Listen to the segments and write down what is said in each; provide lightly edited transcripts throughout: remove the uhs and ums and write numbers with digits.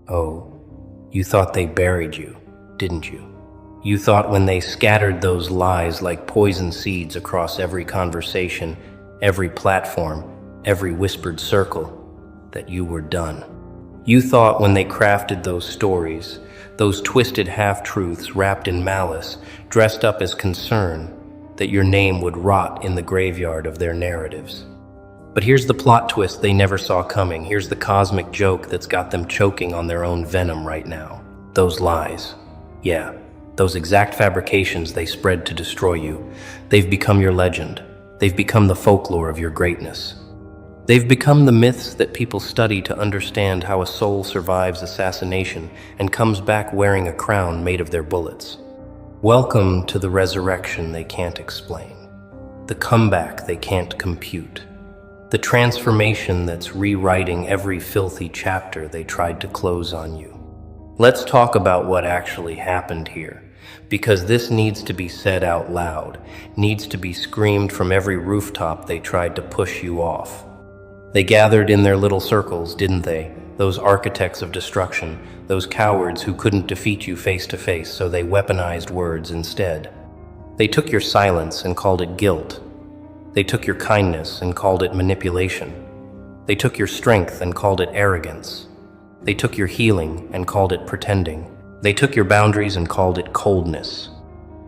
Oh, you thought they buried you, didn't you? You thought when they scattered those lies like poison seeds across every conversation, every platform, every whispered circle, that you were done. You thought when they crafted those stories, those twisted half-truths wrapped in malice, dressed up as concern, that your name would rot in the graveyard of their narratives. But here's the plot twist they never saw coming. Here's the cosmic joke that's got them choking on their own venom right now. Those lies. Yeah, those exact fabrications they spread to destroy you. They've become your legend. They've become the folklore of your greatness. They've become the myths that people study to understand how a soul survives assassination and comes back wearing a crown made of their bullets. Welcome to the resurrection they can't explain, the comeback they can't compute, the transformation that's rewriting every filthy chapter they tried to close on you. Let's talk about what actually happened here, because this needs to be said out loud, needs to be screamed from every rooftop they tried to push you off. They gathered in their little circles, didn't they? Those architects of destruction, those cowards who couldn't defeat you face to face, so they weaponized words instead. They took your silence and called it guilt. They took your kindness and called it manipulation. They took your strength and called it arrogance. They took your healing and called it pretending. They took your boundaries and called it coldness.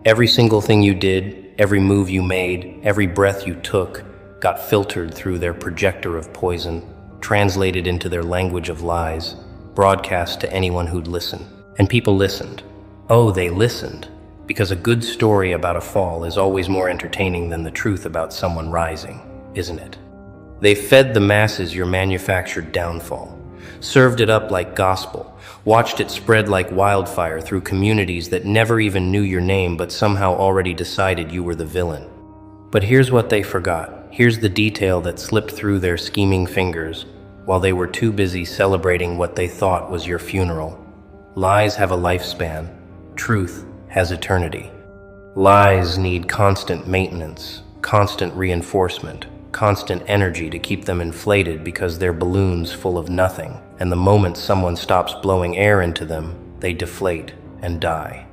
Every single thing you did, every move you made, every breath you took, got filtered through their projector of poison, translated into their language of lies, broadcast to anyone who'd listen. And people listened. Oh, they listened. Because a good story about a fall is always more entertaining than the truth about someone rising, isn't it? They fed the masses your manufactured downfall, served it up like gospel, watched it spread like wildfire through communities that never even knew your name but somehow already decided you were the villain. But here's what they forgot. Here's the detail that slipped through their scheming fingers while they were too busy celebrating what they thought was your funeral. Lies have a lifespan. Truth has eternity. Lies need constant maintenance, constant reinforcement, constant energy to keep them inflated because they're balloons full of nothing, and the moment someone stops blowing air into them, they deflate and die.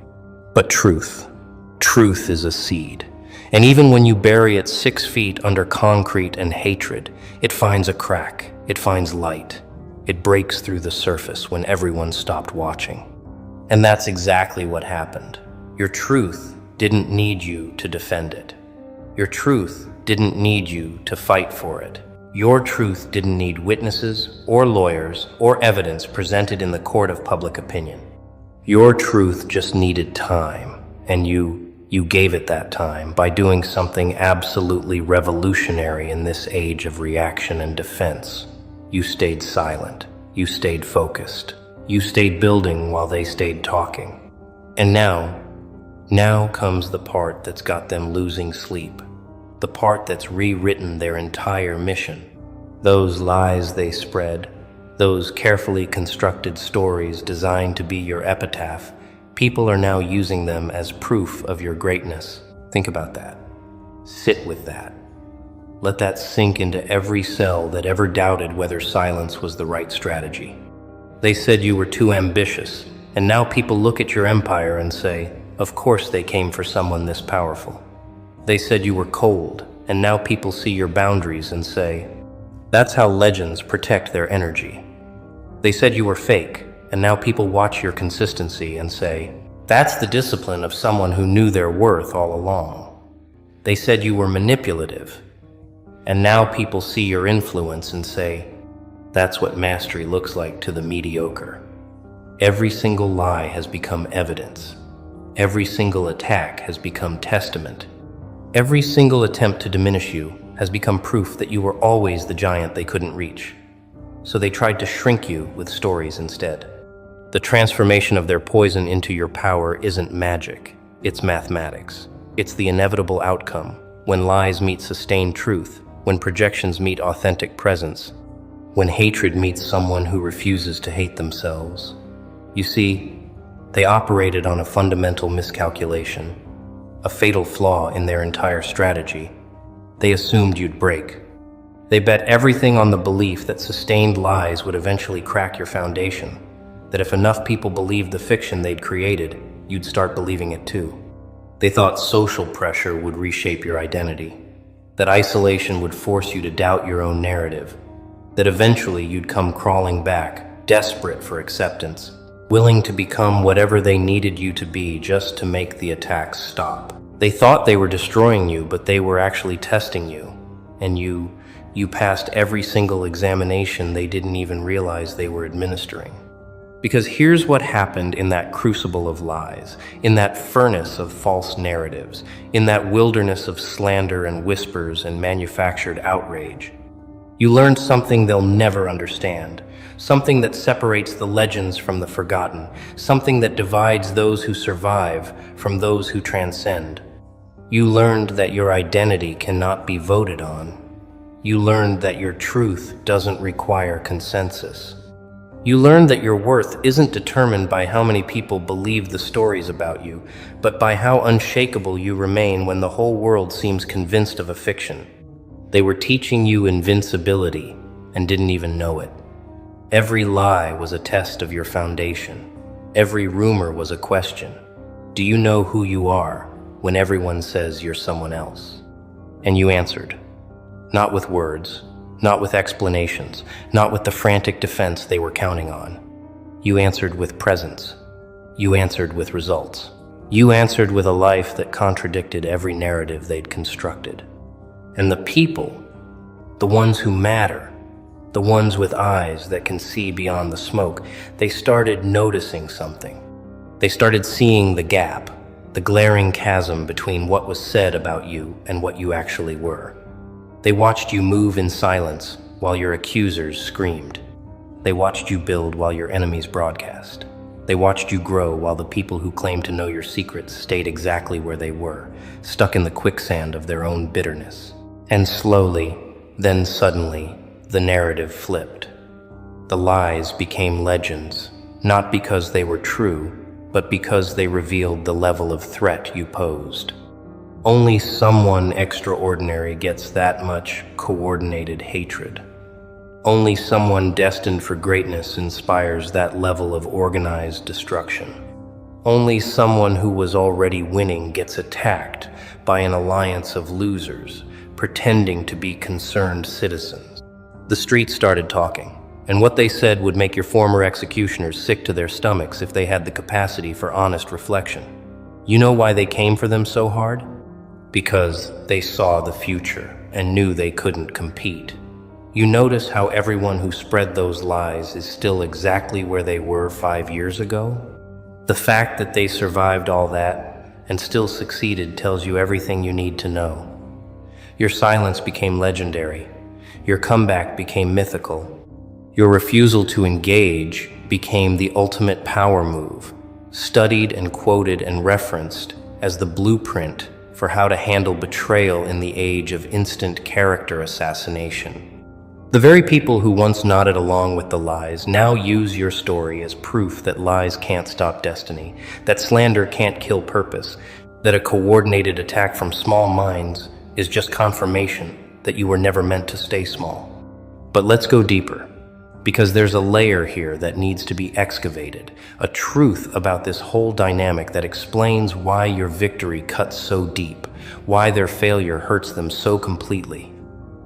But truth is a seed. And even when you bury it 6 feet under concrete and hatred, it finds a crack, it finds light. It breaks through the surface when everyone stopped watching. And that's exactly what happened. Your truth didn't need you to defend it. Your truth didn't need you to fight for it. Your truth didn't need witnesses or lawyers or evidence presented in the court of public opinion. Your truth just needed time, and you gave it that time by doing something absolutely revolutionary in this age of reaction and defense. You stayed silent. You stayed focused. You stayed building while they stayed talking. And now comes the part that's got them losing sleep. The part that's rewritten their entire mission. Those lies they spread, those carefully constructed stories designed to be your epitaph, people are now using them as proof of your greatness. Think about that. Sit with that. Let that sink into every cell that ever doubted whether silence was the right strategy. They said you were too ambitious, and now people look at your empire and say, of course they came for someone this powerful. They said you were cold, and now people see your boundaries and say, that's how legends protect their energy. They said you were fake, and now people watch your consistency and say, that's the discipline of someone who knew their worth all along. They said you were manipulative, and now people see your influence and say, that's what mastery looks like to the mediocre. Every single lie has become evidence. Every single attack has become testament. Every single attempt to diminish you has become proof that you were always the giant they couldn't reach. So they tried to shrink you with stories instead. The transformation of their poison into your power isn't magic, it's mathematics. It's the inevitable outcome, when lies meet sustained truth, when projections meet authentic presence, when hatred meets someone who refuses to hate themselves. You see, they operated on a fundamental miscalculation, a fatal flaw in their entire strategy. They assumed you'd break. They bet everything on the belief that sustained lies would eventually crack your foundation, that if enough people believed the fiction they'd created, you'd start believing it too. They thought social pressure would reshape your identity, that isolation would force you to doubt your own narrative, that eventually you'd come crawling back, desperate for acceptance, willing to become whatever they needed you to be just to make the attacks stop. They thought they were destroying you, but they were actually testing you, and you passed every single examination they didn't even realize they were administering. Because here's what happened in that crucible of lies, in that furnace of false narratives, in that wilderness of slander and whispers and manufactured outrage. You learned something they'll never understand, something that separates the legends from the forgotten, something that divides those who survive from those who transcend. You learned that your identity cannot be voted on. You learned that your truth doesn't require consensus. You learned that your worth isn't determined by how many people believe the stories about you, but by how unshakable you remain when the whole world seems convinced of a fiction. They were teaching you invincibility and didn't even know it. Every lie was a test of your foundation. Every rumor was a question. Do you know who you are when everyone says you're someone else? And you answered, not with words, not with explanations, not with the frantic defense they were counting on. You answered with presence. You answered with results. You answered with a life that contradicted every narrative they'd constructed. And the people, the ones who matter, the ones with eyes that can see beyond the smoke, they started noticing something. They started seeing the gap, the glaring chasm between what was said about you and what you actually were. They watched you move in silence while your accusers screamed. They watched you build while your enemies broadcast. They watched you grow while the people who claimed to know your secrets stayed exactly where they were, stuck in the quicksand of their own bitterness. And slowly, then suddenly, the narrative flipped. The lies became legends, not because they were true, but because they revealed the level of threat you posed. Only someone extraordinary gets that much coordinated hatred. Only someone destined for greatness inspires that level of organized destruction. Only someone who was already winning gets attacked by an alliance of losers, pretending to be concerned citizens. The streets started talking, and what they said would make your former executioners sick to their stomachs if they had the capacity for honest reflection. You know why they came for them so hard? Because they saw the future and knew they couldn't compete. You notice how everyone who spread those lies is still exactly where they were 5 years ago? The fact that they survived all that and still succeeded tells you everything you need to know. Your silence became legendary. Your comeback became mythical. Your refusal to engage became the ultimate power move, studied and quoted and referenced as the blueprint for how to handle betrayal in the age of instant character assassination. The very people who once nodded along with the lies now use your story as proof that lies can't stop destiny, that slander can't kill purpose, that a coordinated attack from small minds is just confirmation that you were never meant to stay small. But let's go deeper, because there's a layer here that needs to be excavated, a truth about this whole dynamic that explains why your victory cuts so deep, why their failure hurts them so completely.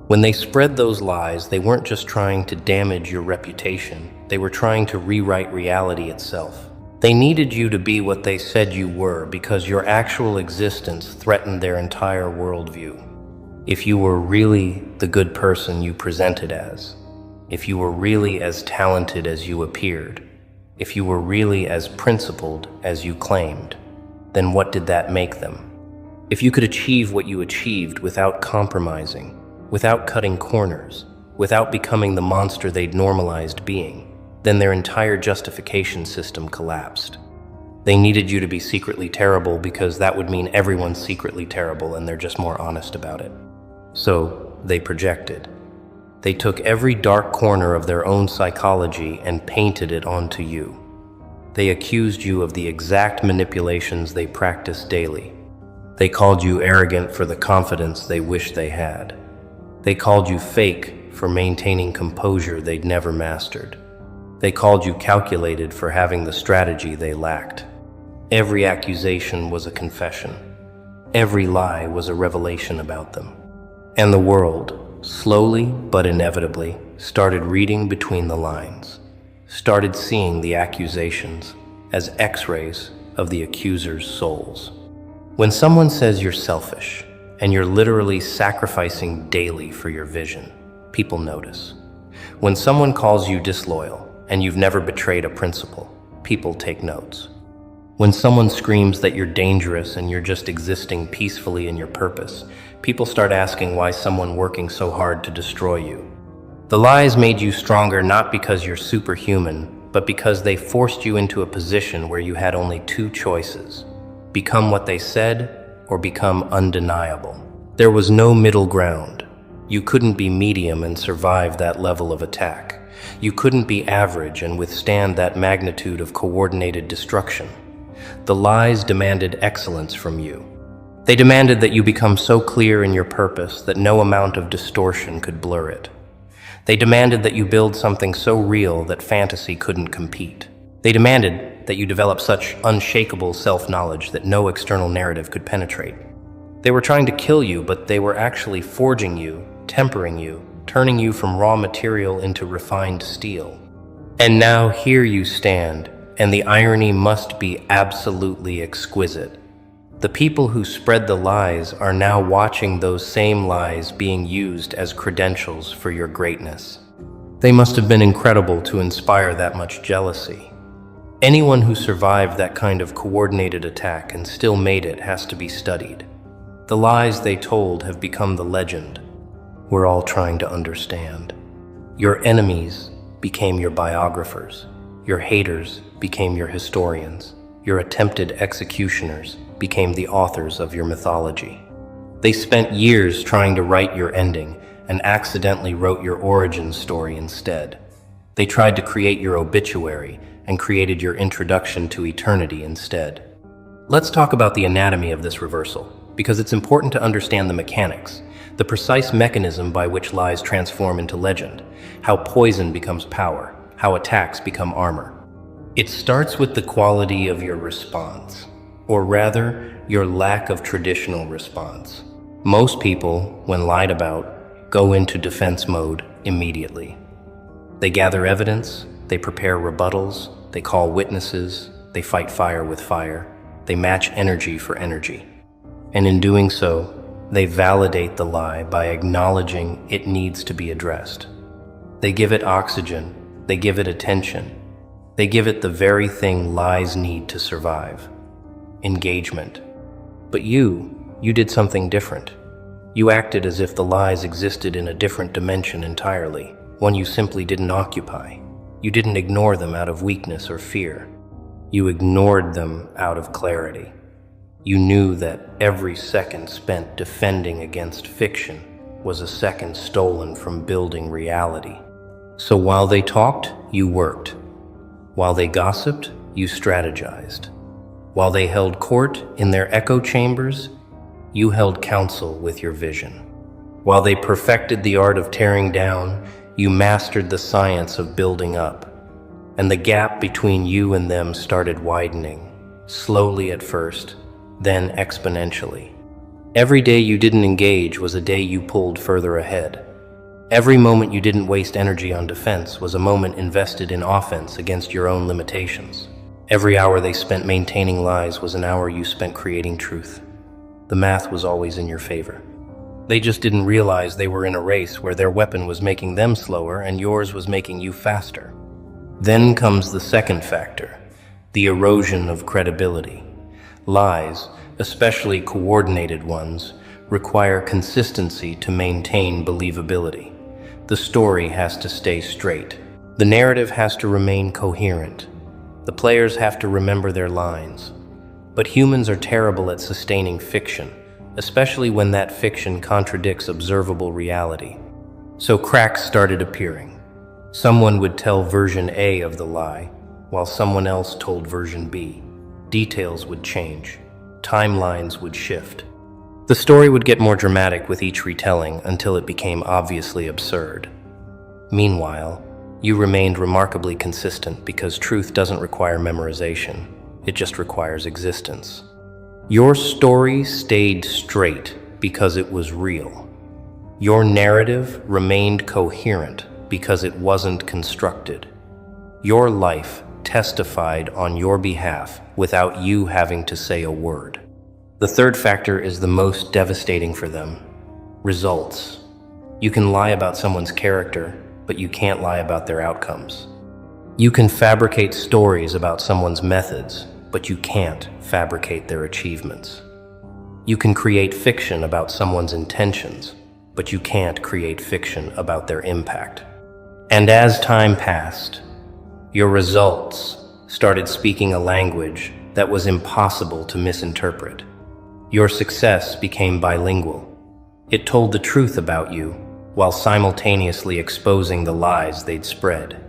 When they spread those lies, they weren't just trying to damage your reputation, they were trying to rewrite reality itself. They needed you to be what they said you were because your actual existence threatened their entire worldview. If you were really the good person you presented as, if you were really as talented as you appeared, if you were really as principled as you claimed, then what did that make them? If you could achieve what you achieved without compromising, without cutting corners, without becoming the monster they'd normalized being, then their entire justification system collapsed. They needed you to be secretly terrible because that would mean everyone's secretly terrible and they're just more honest about it. So they projected. They took every dark corner of their own psychology and painted it onto you. They accused you of the exact manipulations they practiced daily. They called you arrogant for the confidence they wished they had. They called you fake for maintaining composure they'd never mastered. They called you calculated for having the strategy they lacked. Every accusation was a confession. Every lie was a revelation about them. And the world, slowly but inevitably, started reading between the lines, started seeing the accusations as X-rays of the accusers' souls. When someone says you're selfish, and you're literally sacrificing daily for your vision, people notice. When someone calls you disloyal, and you've never betrayed a principle, people take notes. When someone screams that you're dangerous and you're just existing peacefully in your purpose, people start asking why someone working so hard to destroy you. The lies made you stronger not because you're superhuman, but because they forced you into a position where you had only two choices: become what they said or become undeniable. There was no middle ground. You couldn't be medium and survive that level of attack. You couldn't be average and withstand that magnitude of coordinated destruction. The lies demanded excellence from you. They demanded that you become so clear in your purpose that no amount of distortion could blur it. They demanded that you build something so real that fantasy couldn't compete. They demanded that you develop such unshakable self-knowledge that no external narrative could penetrate. They were trying to kill you, but they were actually forging you, tempering you, turning you from raw material into refined steel. And now here you stand, and the irony must be absolutely exquisite. The people who spread the lies are now watching those same lies being used as credentials for your greatness. They must have been incredible to inspire that much jealousy. Anyone who survived that kind of coordinated attack and still made it has to be studied. The lies they told have become the legend. We're all trying to understand. Your enemies became your biographers. Your haters became your historians. Your attempted executioners became the authors of your mythology. They spent years trying to write your ending and accidentally wrote your origin story instead. They tried to create your obituary and created your introduction to eternity instead. Let's talk about the anatomy of this reversal, because it's important to understand the mechanics, the precise mechanism by which lies transform into legend, how poison becomes power, how attacks become armor. It starts with the quality of your response, or rather, your lack of traditional response. Most people, when lied about, go into defense mode immediately. They gather evidence, they prepare rebuttals, they call witnesses, they fight fire with fire, they match energy for energy. And in doing so, they validate the lie by acknowledging it needs to be addressed. They give it oxygen, they give it attention, they give it the very thing lies need to survive: engagement. But you did something different. You acted as if the lies existed in a different dimension entirely, one you simply didn't occupy. You didn't ignore them out of weakness or fear. You ignored them out of clarity. You knew that every second spent defending against fiction was a second stolen from building reality. So while they talked, you worked. While they gossiped, you strategized. While they held court in their echo chambers, you held counsel with your vision. While they perfected the art of tearing down, you mastered the science of building up. And the gap between you and them started widening, slowly at first, then exponentially. Every day you didn't engage was a day you pulled further ahead. Every moment you didn't waste energy on defense was a moment invested in offense against your own limitations. Every hour they spent maintaining lies was an hour you spent creating truth. The math was always in your favor. They just didn't realize they were in a race where their weapon was making them slower and yours was making you faster. Then comes the second factor, the erosion of credibility. Lies, especially coordinated ones, require consistency to maintain believability. The story has to stay straight. The narrative has to remain coherent. The players have to remember their lines. But humans are terrible at sustaining fiction, especially when that fiction contradicts observable reality. So cracks started appearing. Someone would tell version A of the lie, while someone else told version B. Details would change. Timelines would shift. The story would get more dramatic with each retelling until it became obviously absurd. Meanwhile, You remained remarkably consistent because truth doesn't require memorization. It just requires existence. Your story stayed straight because it was real. Your narrative remained coherent because it wasn't constructed. Your life testified on your behalf without you having to say a word. The third factor is the most devastating for them: results. You can lie about someone's character, but you can't lie about their outcomes. You can fabricate stories about someone's methods, but you can't fabricate their achievements. You can create fiction about someone's intentions, but you can't create fiction about their impact. And as time passed, your results started speaking a language that was impossible to misinterpret. Your success became bilingual. It told the truth about you while simultaneously exposing the lies they'd spread.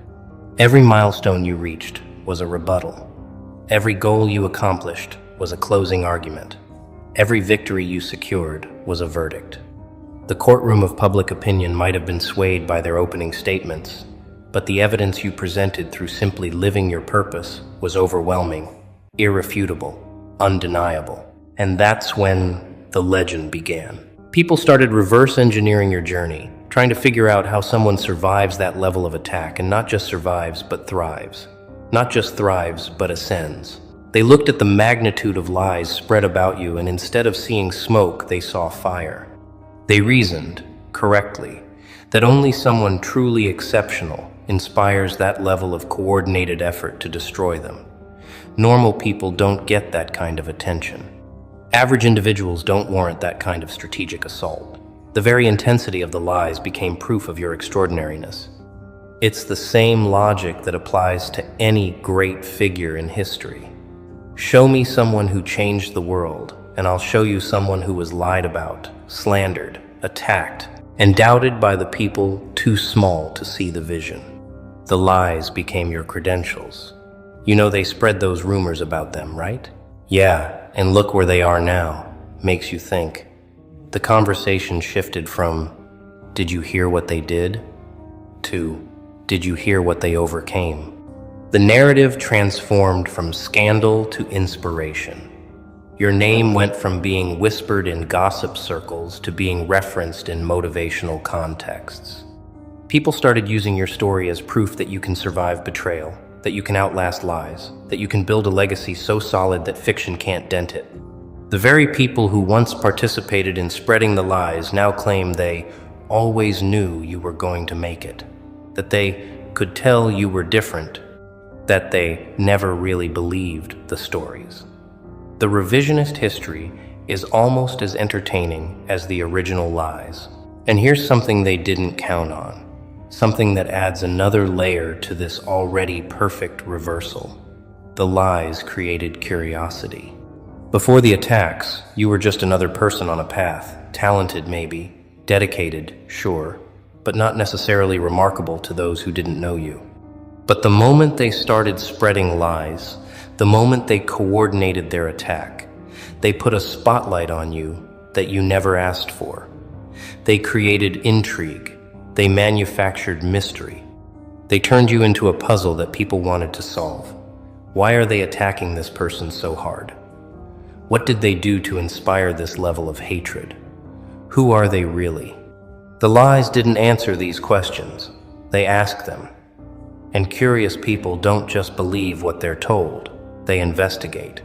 Every milestone you reached was a rebuttal. Every goal you accomplished was a closing argument. Every victory you secured was a verdict. The courtroom of public opinion might have been swayed by their opening statements, but the evidence you presented through simply living your purpose was overwhelming, irrefutable, undeniable. And that's when the legend began. People started reverse engineering your journey, trying to figure out how someone survives that level of attack, and not just survives, but thrives. Not just thrives, but ascends. They looked at the magnitude of lies spread about you, and instead of seeing smoke, they saw fire. They reasoned, correctly, that only someone truly exceptional inspires that level of coordinated effort to destroy them. Normal people don't get that kind of attention. Average individuals don't warrant that kind of strategic assault. The very intensity of the lies became proof of your extraordinariness. It's the same logic that applies to any great figure in history. Show me someone who changed the world, and I'll show you someone who was lied about, slandered, attacked, and doubted by the people too small to see the vision. The lies became your credentials. You know they spread those rumors about them, right? Yeah, and look where they are now. Makes you think. The conversation shifted from, "Did you hear what they did?" to, "Did you hear what they overcame?" The narrative transformed from scandal to inspiration. Your name went from being whispered in gossip circles to being referenced in motivational contexts. People started using your story as proof that you can survive betrayal, that you can outlast lies, that you can build a legacy so solid that fiction can't dent it. The very people who once participated in spreading the lies now claim they always knew you were going to make it, that they could tell you were different, that they never really believed the stories. The revisionist history is almost as entertaining as the original lies. And here's something they didn't count on, something that adds another layer to this already perfect reversal. The lies created curiosity. Before the attacks, you were just another person on a path, talented maybe, dedicated, sure, but not necessarily remarkable to those who didn't know you. But the moment they started spreading lies, the moment they coordinated their attack, they put a spotlight on you that you never asked for. They created intrigue. They manufactured mystery. They turned you into a puzzle that people wanted to solve. Why are they attacking this person so hard? What did they do to inspire this level of hatred? Who are they really? The lies didn't answer these questions. They asked them. And curious people don't just believe what they're told, they investigate.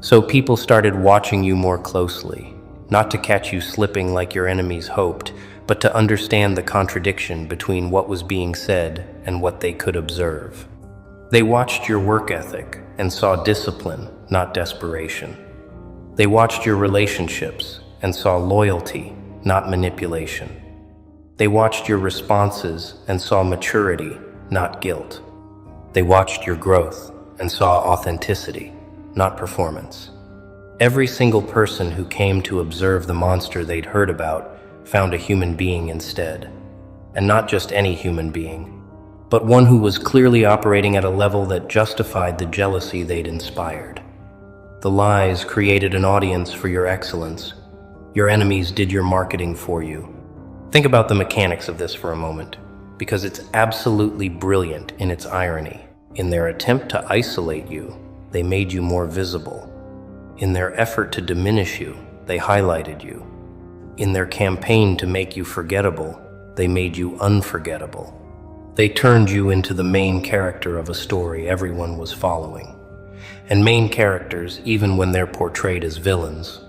So people started watching you more closely, not to catch you slipping like your enemies hoped, but to understand the contradiction between what was being said and what they could observe. They watched your work ethic and saw discipline, not desperation. They watched your relationships and saw loyalty, not manipulation. They watched your responses and saw maturity, not guilt. They watched your growth and saw authenticity, not performance. Every single person who came to observe the monster they'd heard about found a human being instead. And not just any human being, but one who was clearly operating at a level that justified the jealousy they'd inspired. The lies created an audience for your excellence. Your enemies did your marketing for you. Think about the mechanics of this for a moment. because it's absolutely brilliant in its irony. In their attempt to isolate you, they made you more visible. In their effort to diminish you, they highlighted you. In their campaign to make you forgettable, they made you unforgettable. They turned you into the main character of a story everyone was following. And main characters, even when they're portrayed as villains,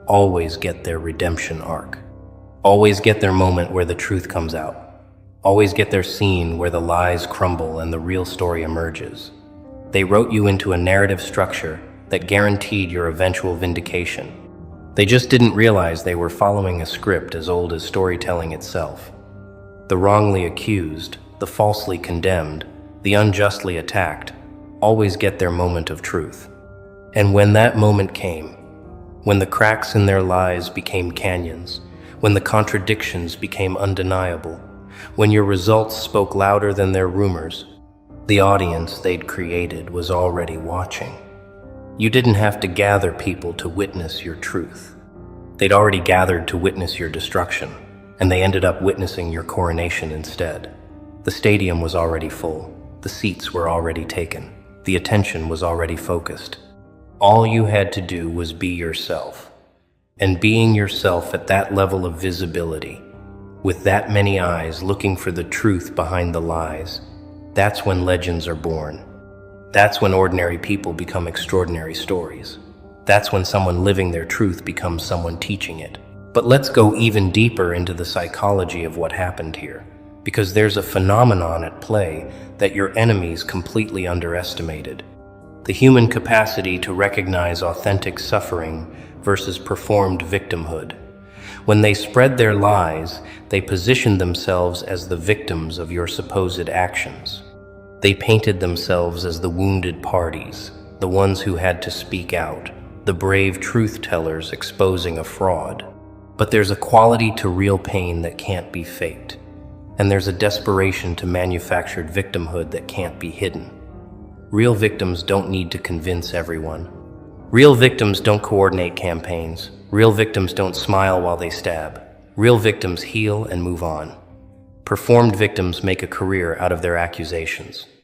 always get their redemption arc. Always get their moment where the truth comes out. Always get their scene where the lies crumble and the real story emerges. They wrote you into a narrative structure that guaranteed your eventual vindication. They just didn't realize they were following a script as old as storytelling itself. The wrongly accused, the falsely condemned, the unjustly attacked, always get their moment of truth. And when that moment came, when the cracks in their lies became canyons, when the contradictions became undeniable, when your results spoke louder than their rumors, the audience they'd created was already watching. You didn't have to gather people to witness your truth. They'd already gathered to witness your destruction, and they ended up witnessing your coronation instead. The stadium was already full. The seats were already taken. The attention was already focused. All you had to do was be yourself. And being yourself at that level of visibility, with that many eyes looking for the truth behind the lies, that's when legends are born. That's when ordinary people become extraordinary stories. That's when someone living their truth becomes someone teaching it. But let's go even deeper into the psychology of what happened here, because there's a phenomenon at play that your enemies completely underestimated. The human capacity to recognize authentic suffering versus performed victimhood. When they spread their lies, they positioned themselves as the victims of your supposed actions. They painted themselves as the wounded parties, the ones who had to speak out, the brave truth-tellers exposing a fraud. But there's a quality to real pain that can't be faked, and there's a desperation to manufactured victimhood that can't be hidden. Real victims don't need to convince everyone. Real victims don't coordinate campaigns. Real victims don't smile while they stab. Real victims heal and move on. Performed victims make a career out of their accusations.